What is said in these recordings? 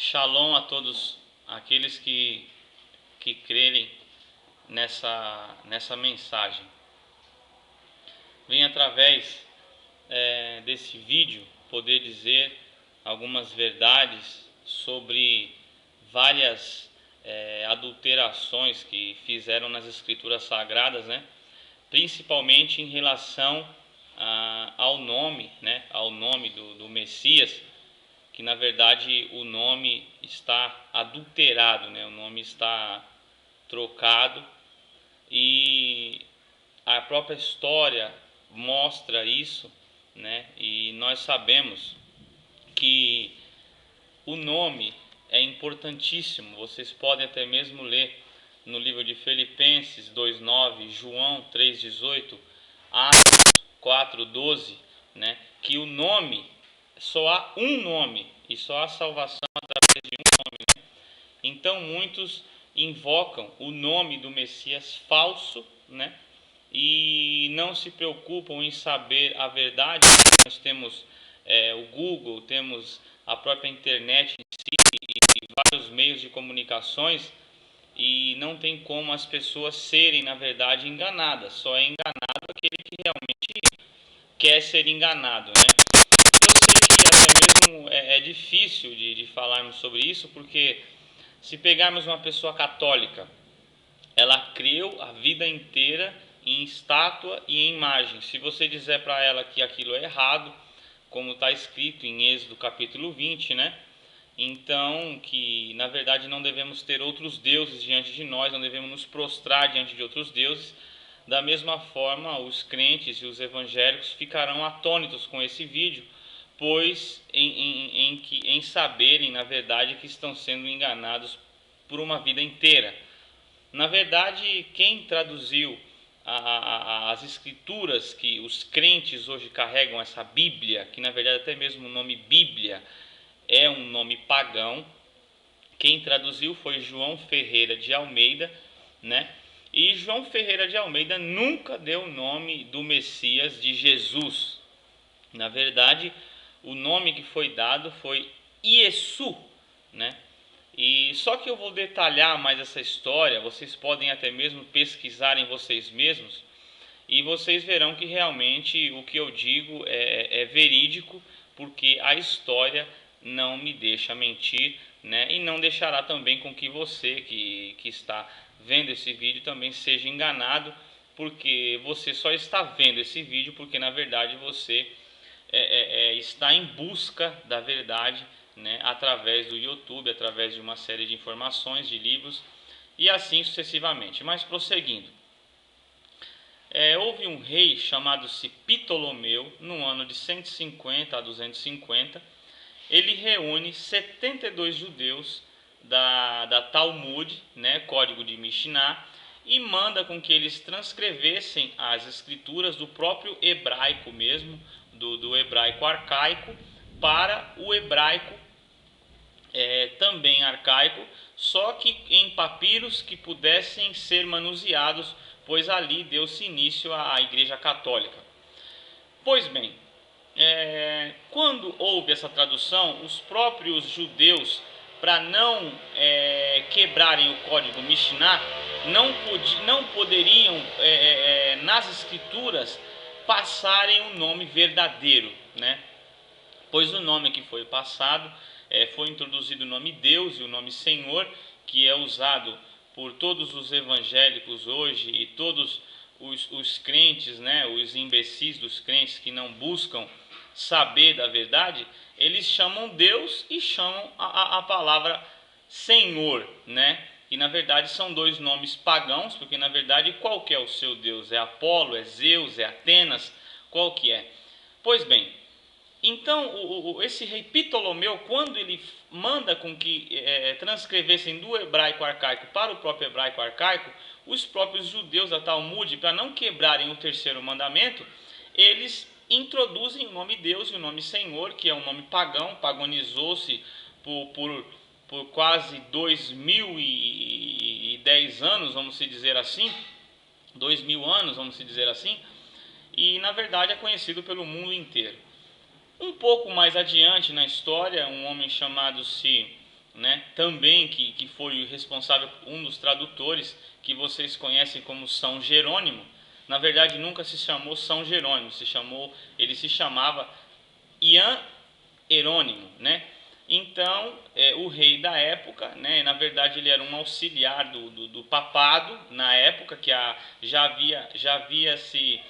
Shalom a todos aqueles que crerem nessa mensagem. Vem através desse vídeo poder dizer algumas verdades sobre várias adulterações que fizeram nas escrituras sagradas, né? Principalmente em relação ao nome, né? Ao nome do Messias, que na verdade o nome está adulterado, né? O nome está trocado e a própria história mostra isso, né? E nós sabemos que o nome é importantíssimo. Vocês podem até mesmo ler no livro de Filipenses 2:9, João 3:18, Atos 4:12, né? Que o nome, só há um nome e só há salvação através de um nome, né? Então muitos invocam o nome do Messias falso, né? E não se preocupam em saber a verdade. Nós temos o Google, temos a própria internet em si e vários meios de comunicações, e não tem como as pessoas serem, na verdade, enganadas. Só é enganado aquele que realmente quer ser enganado, né? Eu sei que até mesmo é difícil de falarmos sobre isso, porque se pegarmos uma pessoa católica, ela creu a vida inteira em estátua e em imagem. Se você dizer para ela que aquilo é errado, como está escrito em Êxodo capítulo 20, né? Então, que na verdade não devemos ter outros deuses diante de nós, não devemos nos prostrar diante de outros deuses. Da mesma forma, os crentes e os evangélicos ficarão atônitos com esse vídeo, pois em saberem, na verdade, que estão sendo enganados por uma vida inteira. Na verdade, quem traduziu as escrituras que os crentes hoje carregam, essa Bíblia, que na verdade até mesmo o nome Bíblia é um nome pagão, quem traduziu foi João Ferreira de Almeida, né? E João Ferreira de Almeida nunca deu o nome do Messias de Jesus. Na verdade, o nome que foi dado foi Iesu, né? E só que eu vou detalhar mais essa história, vocês podem até mesmo pesquisar em vocês mesmos, e vocês verão que realmente o que eu digo é verídico, porque a história não me deixa mentir, né? E não deixará também com que você que está vendo esse vídeo também seja enganado, porque você só está vendo esse vídeo porque na verdade você está em busca da verdade, né? Através do YouTube, através de uma série de informações, de livros e assim sucessivamente. Mas prosseguindo. Houve um rei chamado-se Ptolomeu, no ano de 150 a 250. Ele reúne 72 judeus da Talmud, né, código de Mishnah, e manda com que eles transcrevessem as escrituras do próprio hebraico mesmo, do hebraico arcaico, para o hebraico também arcaico, só que em papiros que pudessem ser manuseados, pois ali deu-se início à Igreja Católica. Pois bem, quando houve essa tradução, os próprios judeus, para não quebrarem o código Mishnah, não poderiam nas escrituras passarem o nome verdadeiro, né? Pois o nome que foi passado foi introduzido o nome Deus e o nome Senhor, que é usado por todos os evangélicos hoje e todos os crentes, né, os imbecis dos crentes que não buscam saber da verdade, eles chamam Deus e chamam a palavra Senhor, né? E na verdade são dois nomes pagãos, porque na verdade qual que é o seu Deus? É Apolo, é Zeus, é Atenas? Qual que é? Pois bem, então esse rei Ptolomeu, quando ele manda com que transcrevessem do hebraico arcaico para o próprio hebraico arcaico, os próprios judeus da Talmud, para não quebrarem o terceiro mandamento, eles introduzem o nome Deus e o nome Senhor, que é um nome pagão, paganizou-se por quase 2010 anos, vamos dizer assim, 2000 anos, vamos dizer assim, e na verdade é conhecido pelo mundo inteiro. Um pouco mais adiante na história, um homem chamado-se né, também que foi responsável, um dos tradutores, que vocês conhecem como São Jerônimo, na verdade nunca se chamou São Jerônimo, ele se chamava Ian Herônimo, né? Então, o rei da época, né, na verdade ele era um auxiliar do papado, na época que já havia se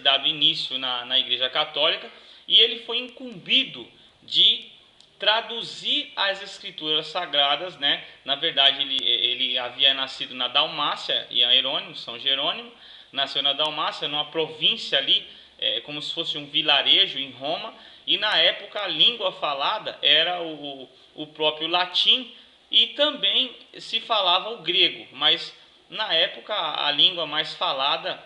dado início na Igreja Católica, e ele foi incumbido de traduzir as escrituras sagradas, né? Na verdade ele havia nascido na Dalmácia, Ian Herônimo, São Jerônimo, nasceu na Dalmácia, numa província ali, como se fosse um vilarejo em Roma, e na época a língua falada era o próprio latim, e também se falava o grego, mas na época a língua mais falada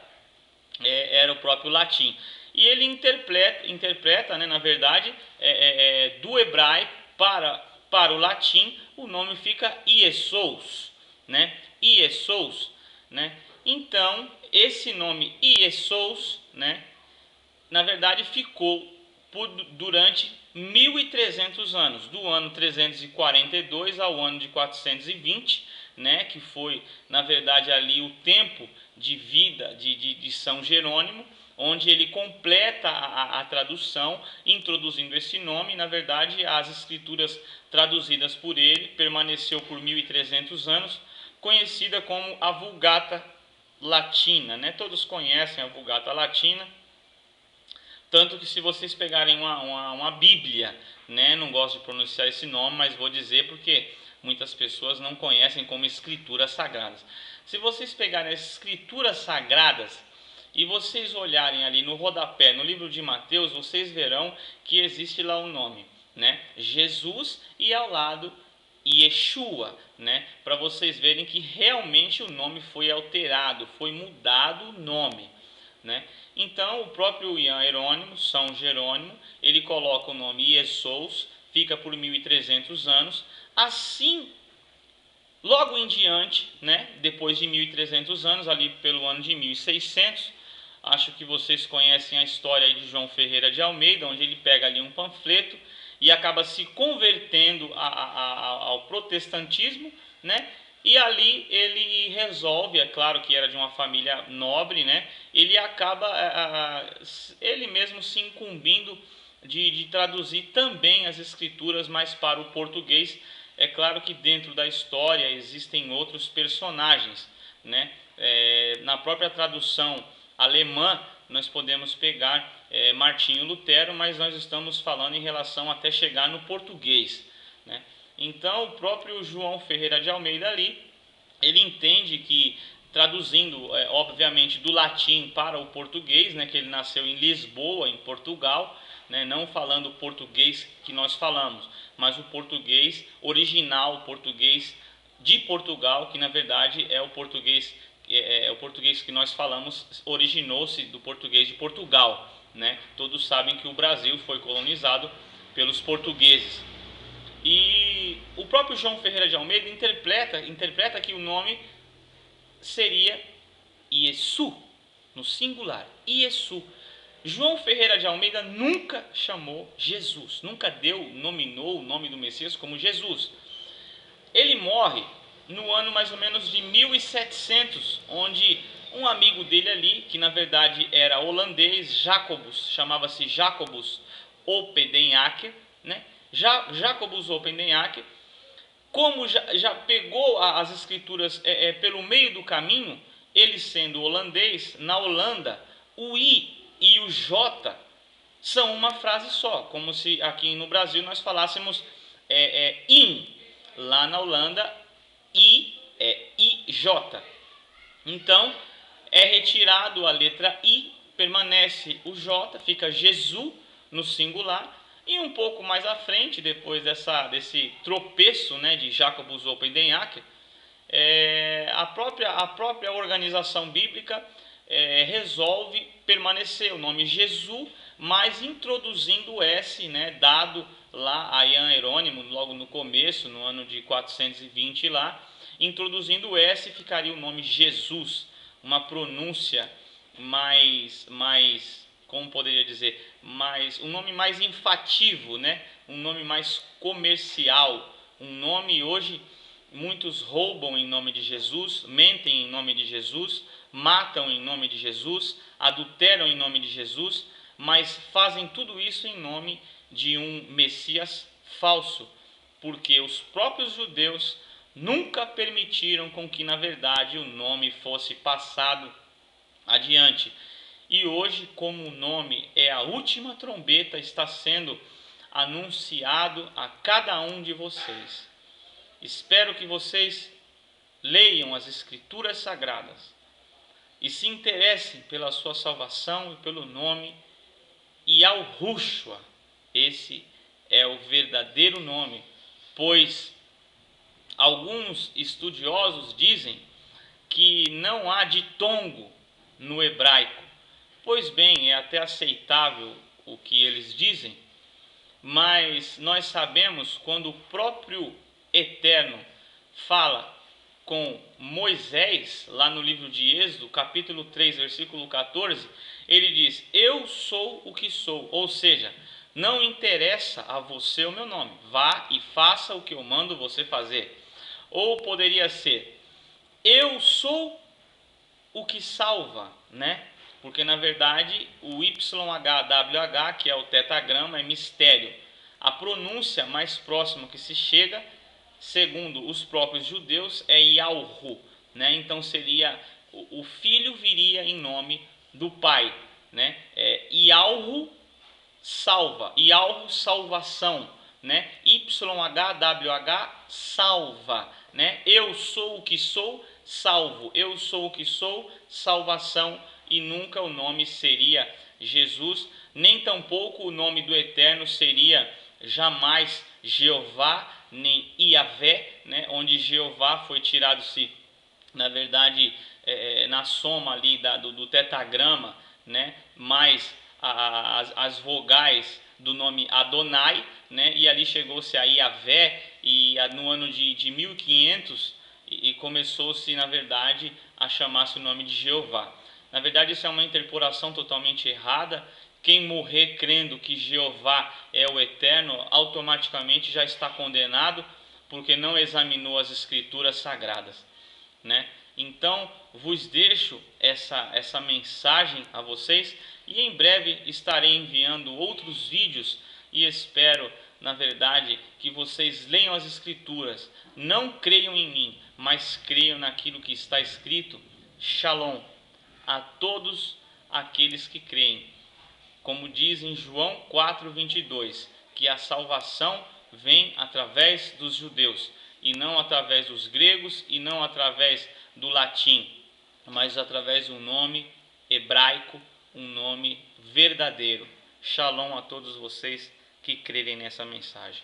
era o próprio latim. E ele interpreta, né, na verdade, do hebraico para o latim, o nome fica Iesous, né? Iesous, né? Então, esse nome Iesous, né, na verdade ficou durante 1300 anos, do ano 342 ao ano de 420, né, que foi, na verdade, ali o tempo de vida de São Jerônimo, onde ele completa a tradução, introduzindo esse nome. Na verdade, as escrituras traduzidas por ele permaneceu por 1300 anos, conhecida como a Vulgata Latina, né? Todos conhecem a Vulgata Latina, tanto que se vocês pegarem uma Bíblia, né, não gosto de pronunciar esse nome, mas vou dizer porque muitas pessoas não conhecem como escrituras sagradas. Se vocês pegarem as escrituras sagradas e vocês olharem ali no rodapé, no livro de Mateus, vocês verão que existe lá o nome, né, Jesus, e ao lado Yeshua, né, para vocês verem que realmente o nome foi alterado, foi mudado o nome, né? Então o próprio Ian Herônimo, São Jerônimo, ele coloca o nome Iesous, fica por 1300 anos. Assim, logo em diante, né, depois de 1300 anos, ali pelo ano de 1600, acho que vocês conhecem a história aí de João Ferreira de Almeida, onde ele pega ali um panfleto e acaba se convertendo ao protestantismo, né? E ali ele resolve, é claro que era de uma família nobre, né? Ele acaba ele mesmo se incumbindo de traduzir também as escrituras mais para o português. É claro que dentro da história existem outros personagens, né? Na própria tradução alemã nós podemos pegar Martinho Lutero, mas nós estamos falando em relação até chegar no português, né? Então o próprio João Ferreira de Almeida ali, ele entende que traduzindo obviamente do latim para o português, né, que ele nasceu em Lisboa, em Portugal, né, não falando o português que nós falamos, mas o português original, o português de Portugal, que na verdade é o português que nós falamos, originou-se do português de Portugal, né? Todos sabem que o Brasil foi colonizado pelos portugueses. E o próprio João Ferreira de Almeida interpreta que o nome seria Iesu, no singular, Iesu. João Ferreira de Almeida nunca chamou Jesus, nunca nominou o nome do Messias como Jesus. Ele morre no ano mais ou menos de 1700, onde um amigo dele ali, que na verdade era holandês, chamava-se Jacobus Opedenhaker, né? Jacobus Opedenhaker, como já pegou as escrituras pelo meio do caminho, ele sendo holandês, na Holanda, o I e o J são uma frase só, como se aqui no Brasil nós falássemos in, lá na Holanda I é IJ. Então é retirado a letra I, permanece o J, fica Jesus no singular. E um pouco mais à frente, depois desse tropeço, né, de Jacobus Opedenhaker, a própria organização bíblica resolve permanecer o nome Jesus, mas introduzindo o S, né, dado lá a Ian Herônimo, logo no começo, no ano de 420 lá, introduzindo o S, ficaria o nome Jesus, uma pronúncia mais como poderia dizer, um nome mais enfativo, né? Um nome mais comercial, um nome, e hoje muitos roubam em nome de Jesus, mentem em nome de Jesus, matam em nome de Jesus, adulteram em nome de Jesus, mas fazem tudo isso em nome de um Messias falso, porque os próprios judeus nunca permitiram com que, na verdade, o nome fosse passado adiante. E hoje, como o nome é a última trombeta, está sendo anunciado a cada um de vocês. Espero que vocês leiam as Escrituras Sagradas e se interessem pela sua salvação e pelo nome Yahushua. Esse é o verdadeiro nome, pois alguns estudiosos dizem que não há ditongo no hebraico. Pois bem, é até aceitável o que eles dizem, mas nós sabemos quando o próprio Eterno fala com Moisés, lá no livro de Êxodo, capítulo 3, versículo 14, ele diz: eu sou o que sou, ou seja, não interessa a você o meu nome, vá e faça o que eu mando você fazer. Ou poderia ser: eu sou o que salva, né? Porque na verdade o YHWH, que é o tetagrama, é mistério. A pronúncia mais próxima que se chega, segundo os próprios judeus, é Yahu, né? Então seria o filho viria em nome do pai, né? Yahu salva, Yahu salvação, né? YHWH salva, né? Eu sou o que sou, salvo. Eu sou o que sou, salvação. E nunca o nome seria Jesus, nem tampouco o nome do Eterno seria jamais Jeová, nem Iavé, né? Onde Jeová foi tirado-se, na verdade, na soma ali do tetagrama, né? Mais as vogais do nome Adonai, né? E ali chegou-se a Iavé, e no ano de 1500 e começou-se, na verdade, a chamar-se o nome de Jeová. Na verdade, isso é uma interpolação totalmente errada. Quem morrer crendo que Jeová é o Eterno, automaticamente já está condenado, porque não examinou as Escrituras Sagradas, né? Então, vos deixo essa mensagem a vocês, e em breve estarei enviando outros vídeos, e espero, na verdade, que vocês leiam as Escrituras. Não creiam em mim, mas creiam naquilo que está escrito. Shalom a todos aqueles que creem. Como diz em João 4:22, que a salvação vem através dos judeus, e não através dos gregos, e não através do latim, mas através de um nome hebraico, um nome verdadeiro. Shalom a todos vocês que crerem nessa mensagem.